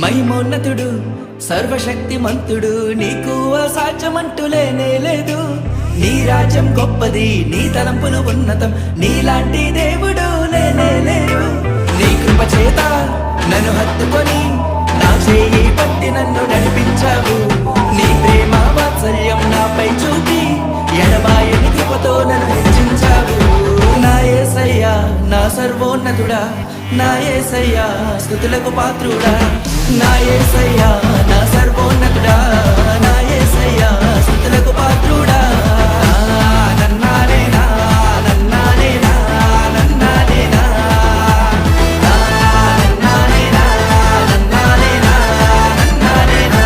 మహిమోన్నతుడు సర్వశక్తిమంతుడు, నీకు అసాధ్యమంటూ లేనే లేదు. నీ రాజ్యం గొప్పది, నీ తలంపులు ఉన్నతం, నీలాంటి దేవుడు లేనే లేడు. నీ కృప చేత నన్ను హత్తుకొని నా చేయి పట్టి నన్ను నడిపించావు. నీ ప్రేమ వాత్సల్యం నాపై చూపి ఎడబాయని కృపతో నన్ను హెచ్చించావు. నా యేసయ్యా నా సర్వోన్నతుడా, నా యేసయ్యా స్తుతులకు పాత్రుడా, నా యేసయ్యా నా సర్వోన్నతుడా, నా యేసయ్యా స్తుతులకు పాత్రుడా. నన్నానేనా నన్నానేనా నన్నానేనా నన్నానేనా నన్నానేనా నన్నానేనా.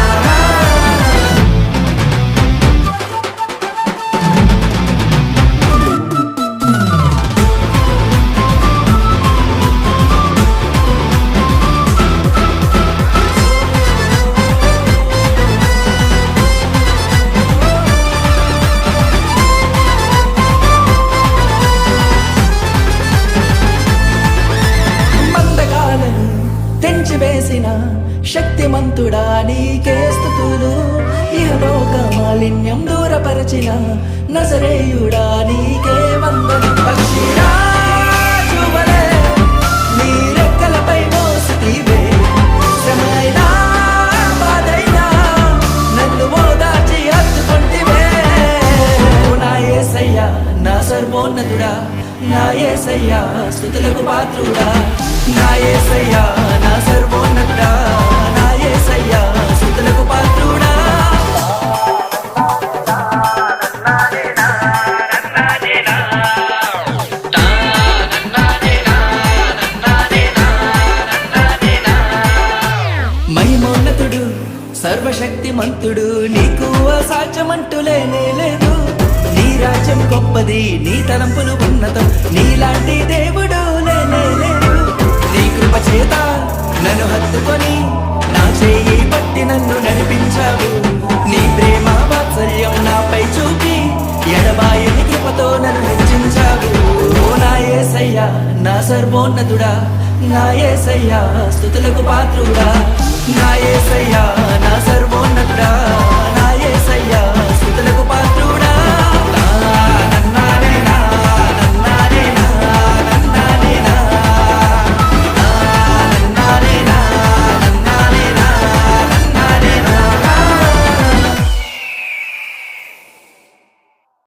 తెంచివేసిన శక్తిమంతుడా నీకే స్తుతులు. ఇహలోక మాలిన్యం దూరపరచిన నజరేయుడా నీకే వందనం. పక్షిరాజువలే నీ రెక్కలపై మోసితివే, శ్రమైనా బాధైనా నన్ను ఓదార్చి హత్తుకొంటివే. నా యేసయ్యా నా సర్వోన్నతుడా, నా యేసయ్యా స్తుతులకు పాత్రుడా, నా యేసయ్యా నా సర్వోన్నతుడా, నా యేసయ్యా స్తుతులకు పాత్రుడా. మహిమోన్నతుడు సర్వశక్తిమంతుడు, నీకు అసాధ్యమంటూ లేనే లేదు. నీ రాజ్యం గొప్పది, నీ తలంపులు ఉన్నతం, నీలాంటి దేవుడు లేనే లేదు. నీ కృప చేత నన్ను హత్తుకొని నా చేయి పట్టి నన్ను నడిపించావు. నీ ప్రేమ వాత్సల్యం నాపై చూపి ఎడబాయని కృపతో నన్ను హెచ్చించావు. నా యేసయ్యా నా సర్వోన్నతుడా, నా యేసయ్యా స్తుతులకు పాత్రుడా, నా యేసయ్యా నా సర్వోన్నతుడా.